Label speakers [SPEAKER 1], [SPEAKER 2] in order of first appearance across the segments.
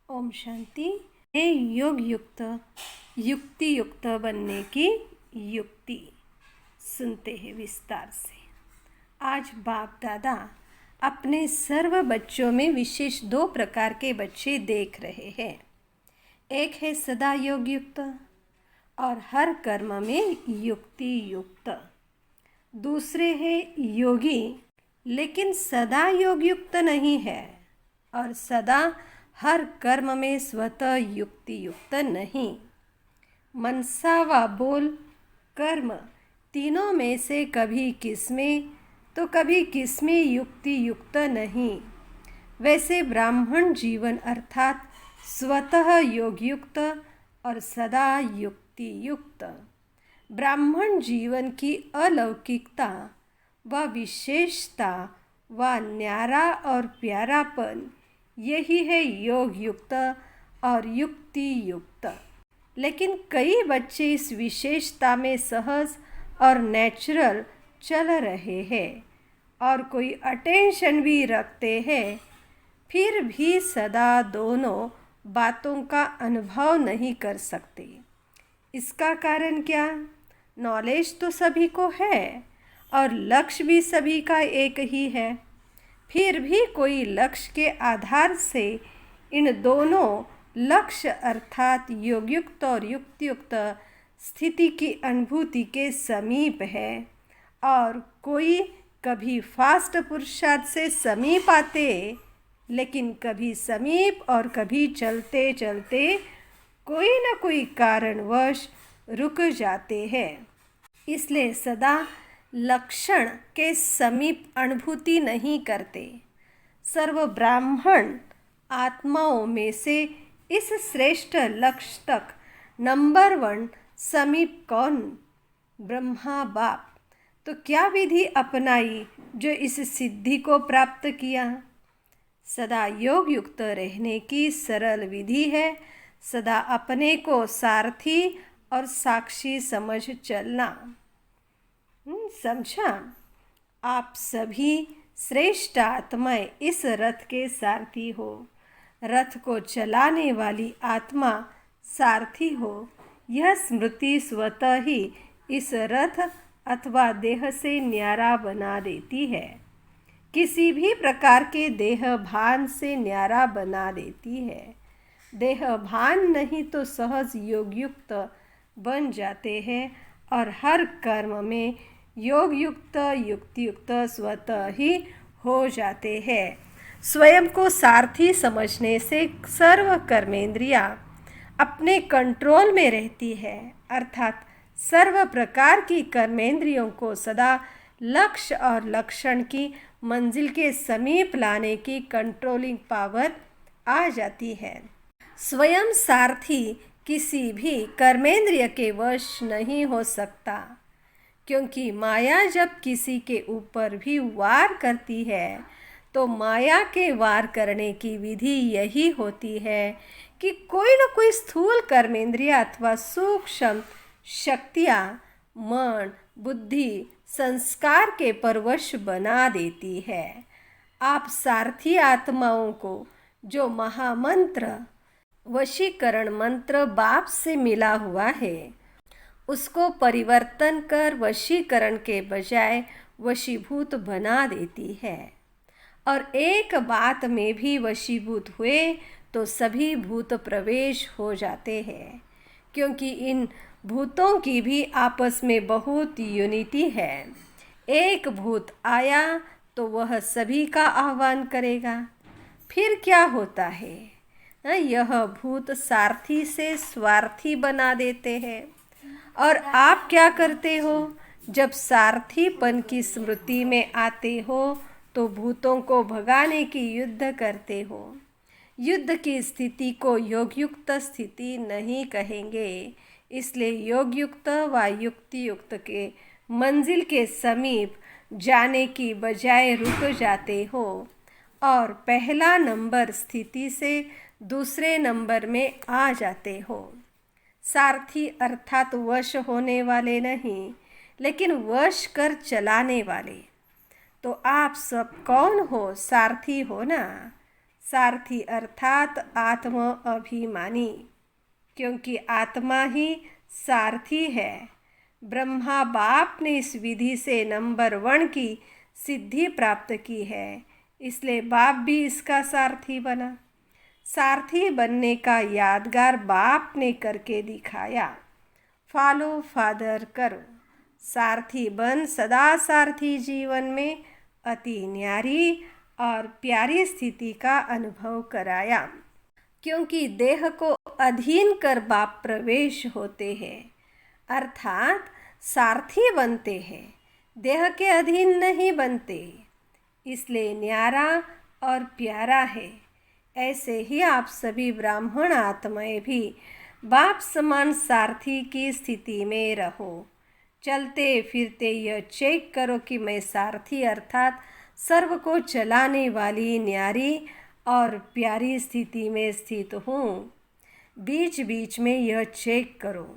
[SPEAKER 1] ओम शांति। योग युक्त युक्ति युक्त बनने की युक्ति सुनते हैं विस्तार से। आज बाप दादा अपने सर्व बच्चों में विशेष 2 प्रकार के बच्चे देख रहे हैं। एक है सदा योग युक्त और हर कर्म में युक्ति युक्त। दूसरे है योगी लेकिन सदा योग युक्त नहीं है और सदा हर कर्म में स्वतः युक्ति युक्त नहीं। मनसा व बोल कर्म तीनों में से कभी किसमें तो कभी किसमें युक्ति युक्त नहीं। वैसे ब्राह्मण जीवन अर्थात स्वतः योग युक्त और सदा युक्ति युक्त। ब्राह्मण जीवन की अलौकिकता व विशेषता व न्यारा और प्यारापन यही है योग युक्त और युक्ति युक्त। लेकिन कई बच्चे इस विशेषता में सहज और नेचुरल चल रहे हैं और कोई अटेंशन भी रखते हैं, फिर भी सदा दोनों बातों का अनुभव नहीं कर सकते। इसका कारण क्या? नॉलेज तो सभी को है और लक्ष्य भी सभी का एक ही है, फिर भी कोई लक्ष्य के आधार से इन दोनों लक्ष्य अर्थात योगयुक्त और युक्तियुक्त स्थिति की अनुभूति के समीप है और कोई कभी फास्ट पुरुषार्थ से समीप आते लेकिन कभी समीप और कभी चलते चलते कोई न कोई कारणवश रुक जाते हैं। इसलिए सदा लक्षण के समीप अनुभूति नहीं करते। सर्व ब्राह्मण आत्माओं में से इस श्रेष्ठ लक्ष्य तक नंबर 1 समीप कौन? ब्रह्मा बाप। तो क्या विधि अपनाई जो इस सिद्धि को प्राप्त किया? सदा योग युक्त रहने की सरल विधि है सदा अपने को सारथी और साक्षी समझ चलना। समझा? आप सभी श्रेष्ठ आत्माएं इस रथ के सारथी हो। रथ को चलाने वाली आत्मा सारथी हो। यह स्मृति स्वतः ही इस रथ अथवा देह से न्यारा बना देती है। किसी भी प्रकार के देह भान से न्यारा बना देती है। देह भान नहीं तो सहज योग युक्त बन जाते हैं और हर कर्म में योग युक्त युक्ति युक्त स्वतः ही हो जाते हैं। स्वयं को सारथी समझने से सर्व कर्मेंद्रियां अपने कंट्रोल में रहती है अर्थात सर्व प्रकार की कर्मेंद्रियों को सदा लक्ष्य और लक्षण की मंजिल के समीप लाने की कंट्रोलिंग पावर आ जाती है। स्वयं सारथी किसी भी कर्मेंद्रिय के वश नहीं हो सकता क्योंकि माया जब किसी के ऊपर भी वार करती है तो माया के वार करने की विधि यही होती है कि कोई न कोई स्थूल कर्मेंद्रिय अथवा सूक्ष्म शक्तियाँ मन बुद्धि संस्कार के परवश बना देती है। आप सारथी आत्माओं को जो महामंत्र वशीकरण मंत्र बाप से मिला हुआ है उसको परिवर्तन कर वशीकरण के बजाय वशीभूत बना देती है और एक बात में भी वशीभूत हुए तो सभी भूत प्रवेश हो जाते हैं क्योंकि इन भूतों की भी आपस में बहुत यूनिटी है। एक भूत आया तो वह सभी का आह्वान करेगा। फिर क्या होता है? यह भूत सारथी से स्वार्थी बना देते हैं और आप क्या करते हो? जब सारथीपन की स्मृति में आते हो तो भूतों को भगाने की युद्ध करते हो। युद्ध की स्थिति को योगयुक्त स्थिति नहीं कहेंगे, इसलिए योगयुक्त व युक्ति युक्त के मंजिल के समीप जाने की बजाय रुक जाते हो और पहला नंबर स्थिति से दूसरे नंबर में आ जाते हो। सारथी अर्थात वश होने वाले नहीं लेकिन वश कर चलाने वाले। तो आप सब कौन हो? सारथी हो ना। सारथी अर्थात आत्म अभिमानी, क्योंकि आत्मा ही सारथी है। ब्रह्मा बाप ने इस विधि से नंबर 1 की सिद्धि प्राप्त की है, इसलिए बाप भी इसका सारथी बना। सारथी बनने का यादगार बाप ने करके दिखाया। फॉलो फादर करो, सारथी बन सदा सारथी जीवन में अति न्यारी और प्यारी स्थिति का अनुभव कराया। क्योंकि देह को अधीन कर बाप प्रवेश होते हैं, अर्थात सारथी बनते हैं, देह के अधीन नहीं बनते, इसलिए न्यारा और प्यारा है। ऐसे ही आप सभी ब्राह्मण आत्माएं भी बाप समान सारथी की स्थिति में रहो। चलते फिरते यह चेक करो कि मैं सारथी अर्थात सर्व को चलाने वाली न्यारी और प्यारी स्थिति में स्थित हूँ। बीच बीच में यह चेक करो,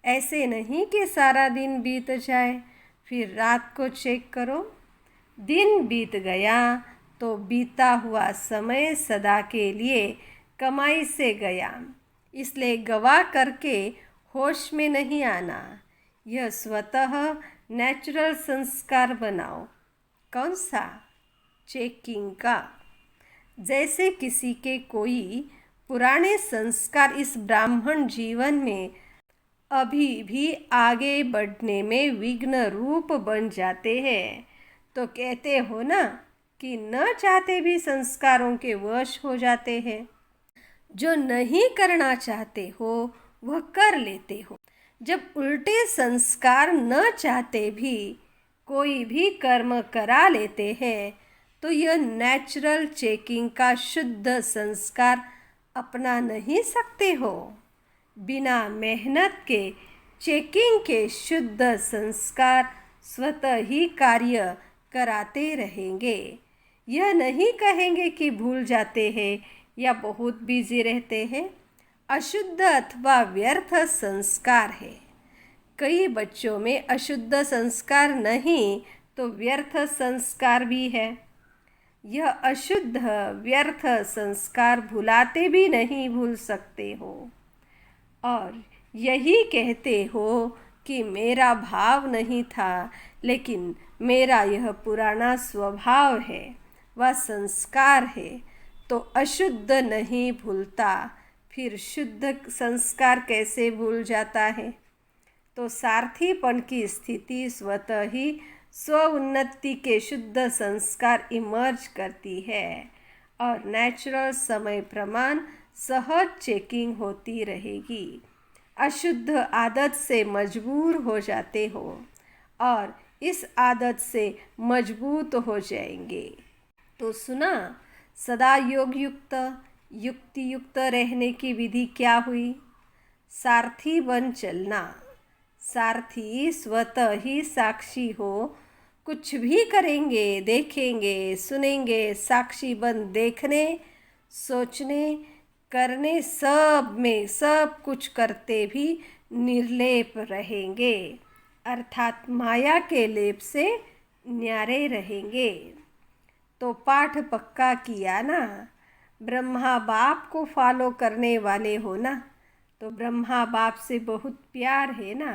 [SPEAKER 1] ऐसे नहीं कि सारा दिन बीत जाए फिर रात को चेक करो। दिन बीत गया तो बीता हुआ समय सदा के लिए कमाई से गया, इसलिए गवा करके होश में नहीं आना। यह स्वतः नेचुरल संस्कार बनाओ। कौन सा? चेकिंग का। जैसे किसी के कोई पुराने संस्कार इस ब्राह्मण जीवन में अभी भी आगे बढ़ने में विघ्न रूप बन जाते हैं, तो कहते हो ना कि न चाहते भी संस्कारों के वश हो जाते हैं। जो नहीं करना चाहते हो वह कर लेते हो। जब उल्टे संस्कार न चाहते भी कोई भी कर्म करा लेते हैं, तो यह नेचुरल चेकिंग का शुद्ध संस्कार अपना नहीं सकते हो। बिना मेहनत के चेकिंग के शुद्ध संस्कार स्वतः ही कार्य कराते रहेंगे। यह नहीं कहेंगे कि भूल जाते हैं या बहुत बिजी रहते हैं। अशुद्ध अथवा व्यर्थ संस्कार है। कई बच्चों में अशुद्ध संस्कार नहीं तो व्यर्थ संस्कार भी है। यह अशुद्ध व्यर्थ संस्कार भुलाते भी नहीं भूल सकते हो और यही कहते हो कि मेरा भाव नहीं था, लेकिन मेरा यह पुराना स्वभाव है, वह संस्कार है, तो अशुद्ध नहीं भूलता, फिर शुद्ध संस्कार कैसे भूल जाता है? तो सारथीपन की स्थिति स्वतः ही स्व उन्नति के शुद्ध संस्कार इमर्ज करती है और नेचुरल समय प्रमाण सहज चेकिंग होती रहेगी। अशुद्ध आदत से मजबूर हो जाते हो और इस आदत से मजबूत हो जाएंगे। तो सुना, सदा योग युक्त युक्ति युक्त रहने की विधि क्या हुई? सारथी बन चलना। सारथी स्वतः ही साक्षी हो, कुछ भी करेंगे, देखेंगे, सुनेंगे, साक्षी बन देखने, सोचने, करने सब में सब कुछ करते भी निर्लेप रहेंगे, अर्थात माया के लेप से न्यारे रहेंगे। तो पाठ पक्का किया ना? ब्रह्मा बाप को फॉलो करने वाले हो ना, तो ब्रह्मा बाप से बहुत प्यार है ना।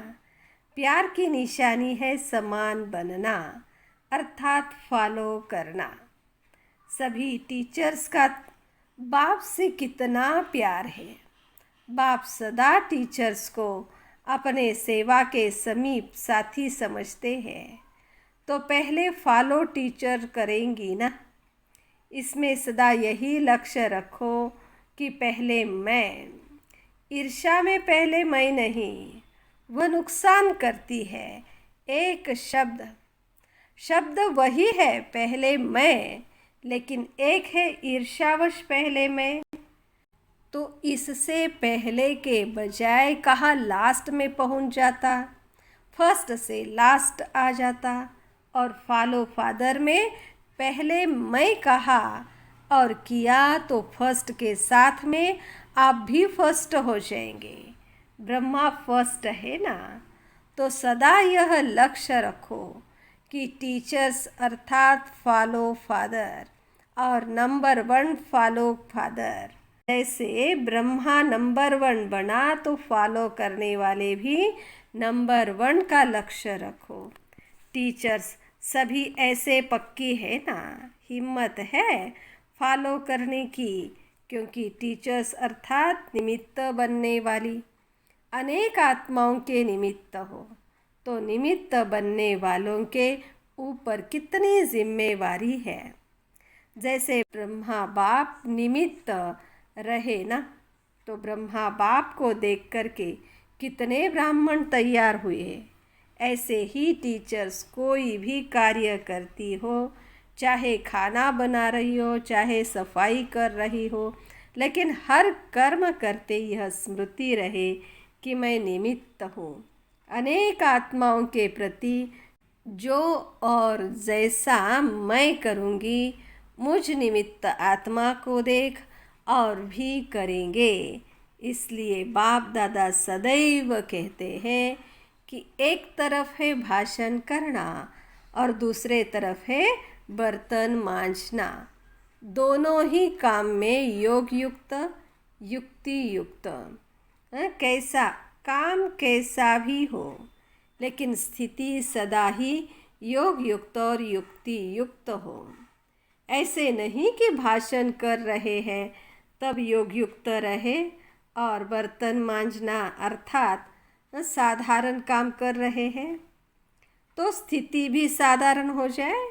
[SPEAKER 1] प्यार की निशानी है समान बनना, अर्थात फॉलो करना। सभी टीचर्स का बाप से कितना प्यार है। बाप सदा टीचर्स को अपने सेवा के समीप साथी समझते हैं, तो पहले फॉलो टीचर करेंगी ना। इसमें सदा यही लक्ष्य रखो कि पहले मैं। ईर्ष्या में पहले मैं नहीं, वह नुकसान करती है। एक शब्द वही है पहले मैं, लेकिन एक है ईर्ष्यावश पहले मैं। तो इससे पहले के बजाय कहाँ लास्ट में पहुंच जाता, फर्स्ट से लास्ट आ जाता। और फॉलो फादर में पहले मैं कहा और किया तो फर्स्ट के साथ में आप भी फर्स्ट हो जाएंगे। ब्रह्मा फर्स्ट है ना, तो सदा यह लक्ष्य रखो कि टीचर्स अर्थात फॉलो फादर और नंबर 1 फॉलो फादर। जैसे ब्रह्मा नंबर 1 बना तो फॉलो करने वाले भी नंबर 1 का लक्ष्य रखो। टीचर्स सभी ऐसे पक्की है ना, हिम्मत है फॉलो करने की, क्योंकि टीचर्स अर्थात निमित्त बनने वाली अनेक आत्माओं के निमित्त हो, तो निमित्त बनने वालों के ऊपर कितनी जिम्मेवारी है। जैसे ब्रह्मा बाप निमित्त रहे ना, तो ब्रह्मा बाप को देख करके कितने ब्राह्मण तैयार हुए। ऐसे ही टीचर्स कोई भी कार्य करती हो, चाहे खाना बना रही हो, चाहे सफाई कर रही हो, लेकिन हर कर्म करते यह स्मृति रहे कि मैं निमित्त हूँ अनेक आत्माओं के प्रति। जो और जैसा मैं करूँगी, मुझ निमित्त आत्मा को देख और भी करेंगे। इसलिए बाप दादा सदैव कहते हैं कि एक तरफ है भाषण करना और दूसरे तरफ है बर्तन मांजना। दोनों ही काम में योग युक्त युक्ति युक्त, कैसा काम कैसा भी हो, लेकिन स्थिति सदा ही योग युक्त और युक्ति युक्त हो। ऐसे नहीं कि भाषण कर रहे हैं तब योग युक्त रहे और बर्तन मांजना अर्थात साधारण काम कर रहे हैं तो स्थिति भी साधारण हो जाए।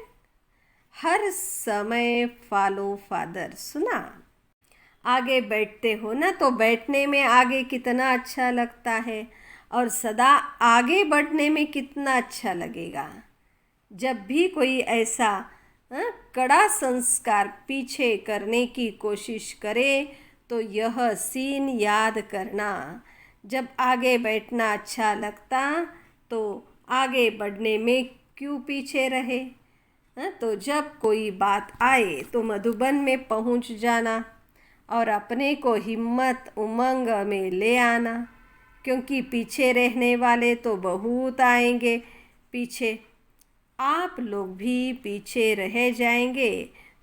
[SPEAKER 1] हर समय फॉलो फादर सुना। आगे बैठते हो ना, तो बैठने में आगे कितना अच्छा लगता है और सदा आगे बढ़ने में कितना अच्छा लगेगा। जब भी कोई ऐसा कड़ा संस्कार पीछे करने की कोशिश करे तो यह सीन याद करना। जब आगे बैठना अच्छा लगता तो आगे बढ़ने में क्यों पीछे रहे। तो जब कोई बात आए तो मधुबन में पहुंच जाना और अपने को हिम्मत उमंग में ले आना, क्योंकि पीछे रहने वाले तो बहुत आएंगे पीछे। आप लोग भी पीछे रह जाएंगे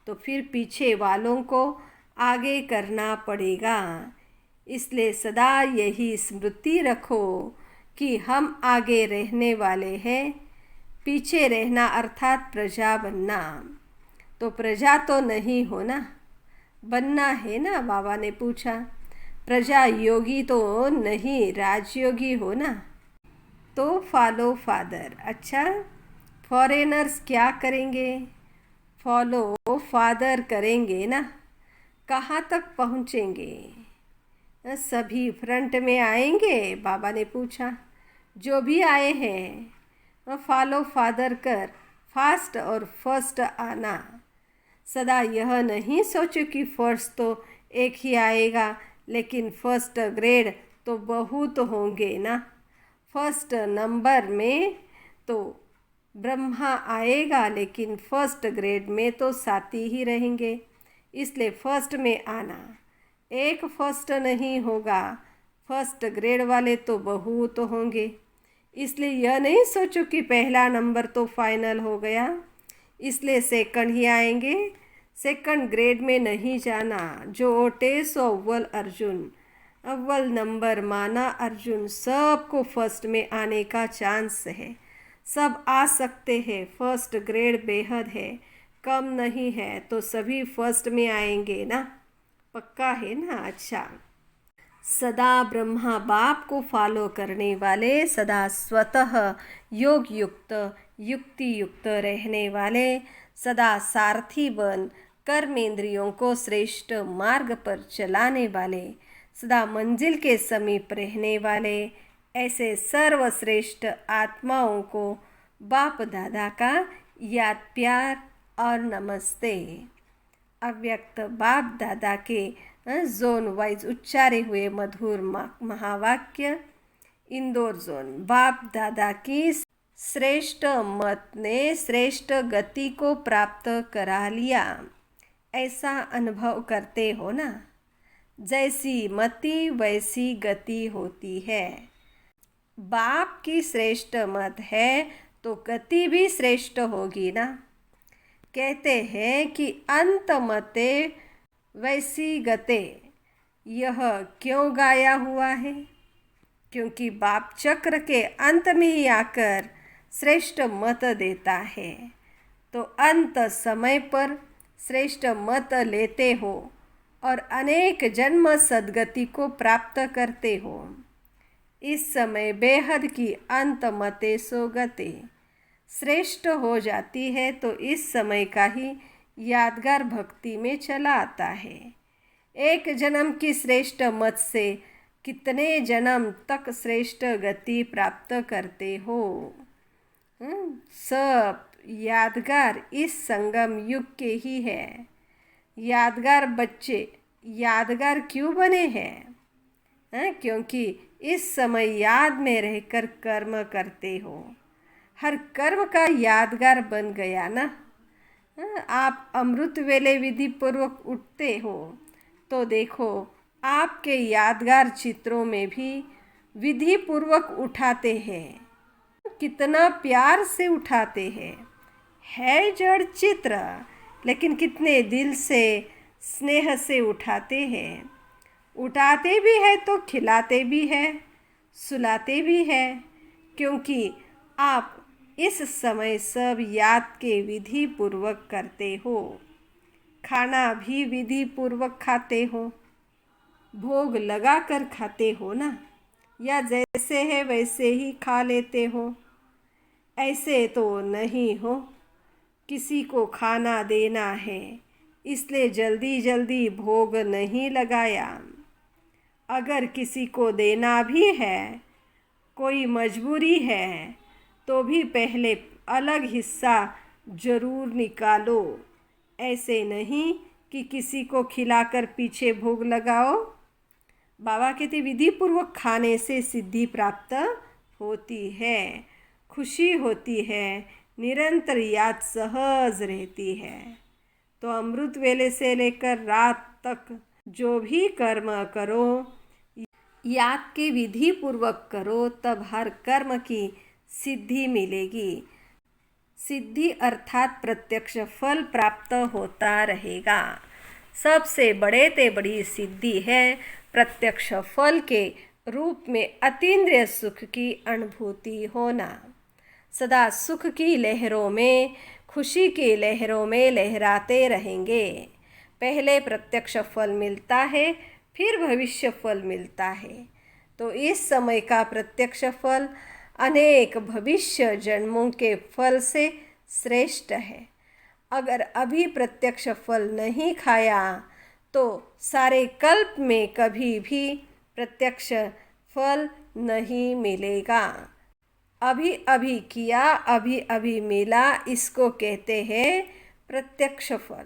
[SPEAKER 1] तो फिर पीछे वालों को आगे करना पड़ेगा। इसलिए सदा यही स्मृति रखो कि हम आगे रहने वाले हैं। पीछे रहना अर्थात प्रजा बनना। तो प्रजा तो नहीं हो ना, बनना है ना। बाबा ने पूछा प्रजा योगी तो नहीं, राजयोगी हो ना। तो फॉलो फादर। अच्छा, फॉरेनर्स क्या करेंगे? फॉलो फादर करेंगे ना। कहाँ तक पहुँचेंगे? सभी फ्रंट में आएंगे? बाबा ने पूछा। जो भी आए हैं फॉलो फादर कर फास्ट और फर्स्ट आना। सदा यह नहीं सोचो कि फर्स्ट तो एक ही आएगा, लेकिन फर्स्ट ग्रेड तो बहुत होंगे ना। फर्स्ट नंबर में तो ब्रह्मा आएगा, लेकिन फर्स्ट ग्रेड में तो साथी ही रहेंगे। इसलिए फर्स्ट में आना। एक फर्स्ट नहीं होगा, फर्स्ट ग्रेड वाले तो बहुत होंगे। इसलिए यह नहीं सोचो कि पहला नंबर तो फाइनल हो गया, इसलिए सेकंड ही आएंगे। सेकंड ग्रेड में नहीं जाना। जो ओटे सो अव्वल अर्जुन, अव्वल नंबर माना अर्जुन। सबको फर्स्ट में आने का चांस है, सब आ सकते हैं। फर्स्ट ग्रेड बेहद है, कम नहीं है, तो सभी फर्स्ट में आएंगे ना। पक्का है ना? अच्छा, सदा ब्रह्मा बाप को फॉलो करने वाले, सदा स्वतः योग युक्त युक्ति युक्त रहने वाले, सदा सारथी बन कर्मेंद्रियों को श्रेष्ठ मार्ग पर चलाने वाले, सदा मंजिल के समीप रहने वाले, ऐसे सर्वश्रेष्ठ आत्माओं को बाप दादा का याद प्यार और नमस्ते। अव्यक्त बाप दादा के जोन वाइज उच्चारे हुए मधुर महावाक्य। इंदौर जोन बाप दादा की श्रेष्ठ मत ने श्रेष्ठ गति को प्राप्त करा लिया। ऐसा अनुभव करते हो ना। जैसी मति वैसी गति होती है। बाप की श्रेष्ठ मत है तो गति भी श्रेष्ठ होगी ना। कहते हैं कि अंत मते वैसी गते, यह क्यों गाया हुआ है? क्योंकि बाप चक्र के अंत में ही आकर श्रेष्ठ मत देता है। तो अंत समय पर श्रेष्ठ मत लेते हो और अनेक जन्म सद्गति को प्राप्त करते हो। इस समय बेहद की अंत मते सो गते श्रेष्ठ हो जाती है, तो इस समय का ही यादगार भक्ति में चला आता है। एक जन्म की श्रेष्ठ मत से कितने जन्म तक श्रेष्ठ गति प्राप्त करते हो। सब यादगार इस संगम युग के ही है। यादगार बच्चे यादगार क्यों बने हैं? क्योंकि इस समय याद में रहकर कर्म करते हो। हर कर्म का यादगार बन गया ना। आप अमृत वेले विधि पूर्वक उठते हो तो देखो आपके यादगार चित्रों में भी विधि पूर्वक उठाते हैं। कितना प्यार से उठाते हैं। है जड़ चित्र, लेकिन कितने दिल से स्नेह से उठाते हैं। उठाते भी है तो खिलाते भी है, सुलाते भी है, क्योंकि आप इस समय सब याद के विधि पूर्वक करते हो। खाना भी विधि पूर्वक खाते हो, भोग लगा कर खाते हो ना, या जैसे है वैसे ही खा लेते हो? ऐसे तो नहीं हो। किसी को खाना देना है, इसलिए जल्दी जल्दी भोग नहीं लगाया। अगर किसी को देना भी है, कोई मजबूरी है, तो भी पहले अलग हिस्सा जरूर निकालो। ऐसे नहीं कि किसी को खिलाकर पीछे भोग लगाओ। बाबा कहते विधि पूर्वक खाने से सिद्धि प्राप्त होती है, खुशी होती है, निरंतर याद सहज रहती है। तो अमृत वेले से लेकर रात तक जो भी कर्म करो, याद के विधि पूर्वक करो, तब हर कर्म की सिद्धि मिलेगी। सिद्धि अर्थात प्रत्यक्ष फल प्राप्त होता रहेगा। सबसे बड़े ते बड़ी सिद्धि है प्रत्यक्ष फल के रूप में अतीन्द्रिय सुख की अनुभूति होना। सदा सुख की लहरों में, खुशी की लहरों में लहराते रहेंगे। पहले प्रत्यक्ष फल मिलता है, फिर भविष्य फल मिलता है। तो इस समय का प्रत्यक्ष फल अनेक भविष्य जन्मों के फल से श्रेष्ठ है। अगर अभी प्रत्यक्ष फल नहीं खाया तो सारे कल्प में कभी भी प्रत्यक्ष फल नहीं मिलेगा। अभी अभी किया, अभी अभी मिला, इसको कहते हैं प्रत्यक्ष फल।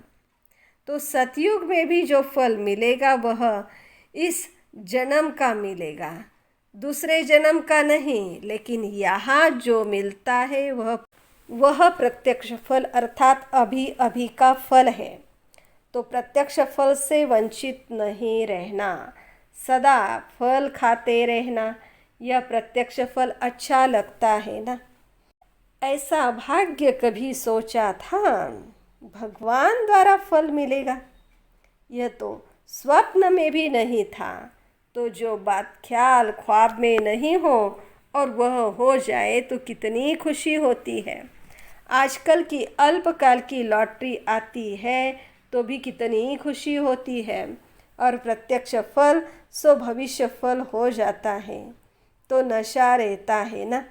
[SPEAKER 1] तो सतयुग में भी जो फल मिलेगा वह इस जन्म का मिलेगा, दूसरे जन्म का नहीं। लेकिन यहाँ जो मिलता है वह प्रत्यक्ष फल अर्थात अभी अभी का फल है। तो प्रत्यक्ष फल से वंचित नहीं रहना, सदा फल खाते रहना। यह प्रत्यक्ष फल अच्छा लगता है ना। ऐसा भाग्य कभी सोचा था भगवान द्वारा फल मिलेगा? यह तो स्वप्न में भी नहीं था। तो जो बात ख्याल ख्वाब में नहीं हो और वह हो जाए तो कितनी खुशी होती है। आजकल की अल्पकाल की लॉटरी आती है तो भी कितनी खुशी होती है। और प्रत्यक्ष फल सो भविष्य फल हो जाता है तो नशा रहता है ना।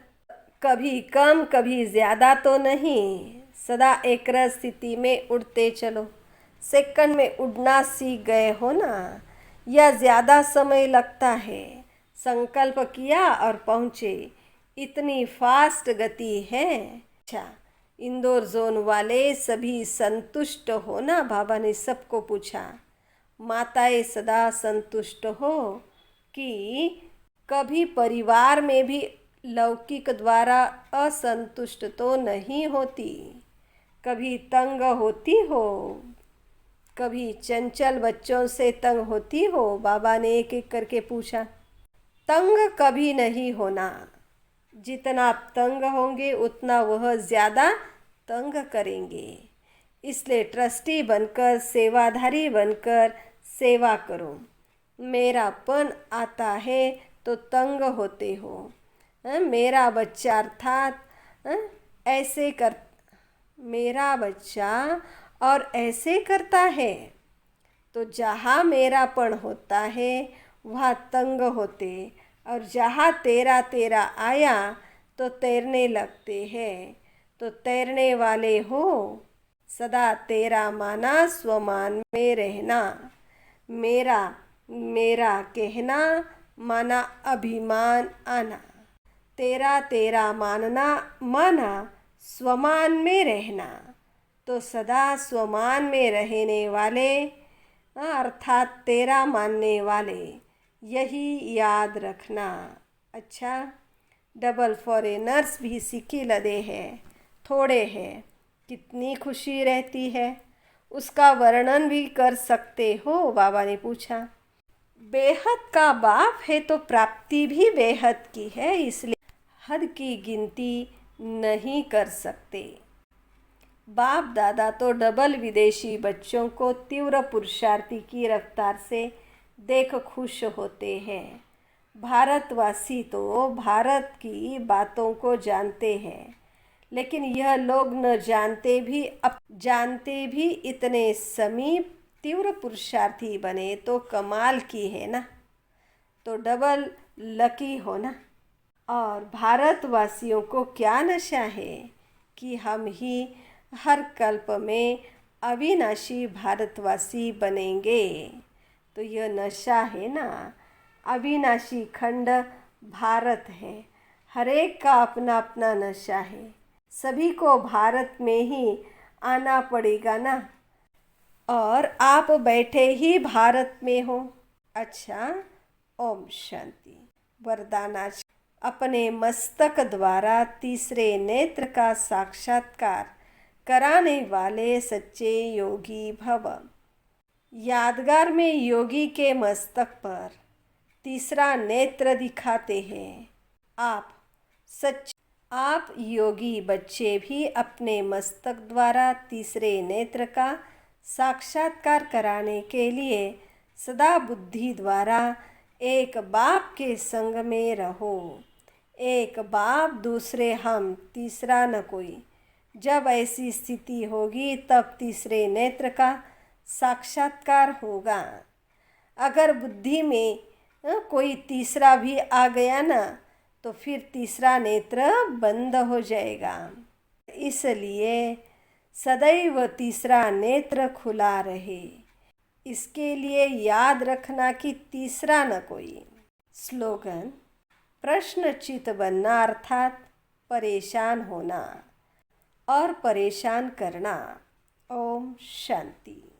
[SPEAKER 1] कभी कम कभी ज़्यादा तो नहीं, सदा एक स्थिति में उड़ते चलो। सेकंड में उड़ना सीख गए हो ना, या ज़्यादा समय लगता है? संकल्प किया और पहुँचे, इतनी फास्ट गति है। अच्छा, इंदौर जोन वाले सभी संतुष्ट हो ना? बाबा ने सबको पूछा। माताएं सदा संतुष्ट हो कि कभी परिवार में भी लौकिक द्वारा असंतुष्ट तो नहीं होती? कभी तंग होती हो? कभी चंचल बच्चों से तंग होती हो? बाबा ने एक एक करके पूछा। तंग कभी नहीं होना। जितना आप तंग होंगे उतना वह ज़्यादा तंग करेंगे। इसलिए ट्रस्टी बनकर, सेवाधारी बनकर सेवा करो। मेरापन आता है तो तंग होते हो। मेरा बच्चा अर्थात ऐसे कर मेरा बच्चा और ऐसे करता है, तो जहाँ मेरापन होता है वहाँ तंग होते, और जहाँ तेरा तेरा आया तो तैरने लगते हैं। तो तैरने वाले हो, सदा तेरा माना स्वमान में रहना। मेरा मेरा कहना माना अभिमान आना। तेरा तेरा मानना माना स्वमान में रहना। तो सदा स्वमान में रहने वाले अर्थात तेरा मानने वाले, यही याद रखना। अच्छा, डबल फॉरेनर्स भी सिक्की लदे हैं, थोड़े हैं, कितनी खुशी रहती है, उसका वर्णन भी कर सकते हो? बाबा ने पूछा। बेहद का बाप है तो प्राप्ति भी बेहद की है, इसलिए हद की गिनती नहीं कर सकते। बाप दादा तो डबल विदेशी बच्चों को तीव्र पुरुषार्थी की रफ्तार से देख खुश होते हैं। भारतवासी तो भारत की बातों को जानते हैं, लेकिन यह लोग न जानते भी इतने समीप तीव्र पुरुषार्थी बने तो कमाल की है ना। तो डबल लकी हो ना। और भारतवासियों को क्या नशा है कि हम ही हर कल्प में अविनाशी भारतवासी बनेंगे। तो यह नशा है ना, अविनाशी खंड भारत है। हर एक का अपना अपना नशा है। सभी को भारत में ही आना पड़ेगा ना। और आप बैठे ही भारत में हो। अच्छा, ओम शांति। वरदानाच अपने मस्तक द्वारा तीसरे नेत्र का साक्षात्कार कराने वाले सच्चे योगी भव। यादगार में योगी के मस्तक पर तीसरा नेत्र दिखाते हैं। आप योगी बच्चे भी अपने मस्तक द्वारा तीसरे नेत्र का साक्षात्कार कराने के लिए सदा बुद्धि द्वारा एक बाप के संग में रहो। एक बाप, दूसरे हम, तीसरा न कोई। जब ऐसी स्थिति होगी तब तीसरे नेत्र का साक्षात्कार होगा। अगर बुद्धि में कोई तीसरा भी आ गया ना, तो फिर तीसरा नेत्र बंद हो जाएगा। इसलिए सदैव तीसरा नेत्र खुला रहे। इसके लिए याद रखना कि तीसरा न कोई। स्लोगन: प्रश्नचित बनना अर्थात परेशान होना और परेशान करना। ओम शांति।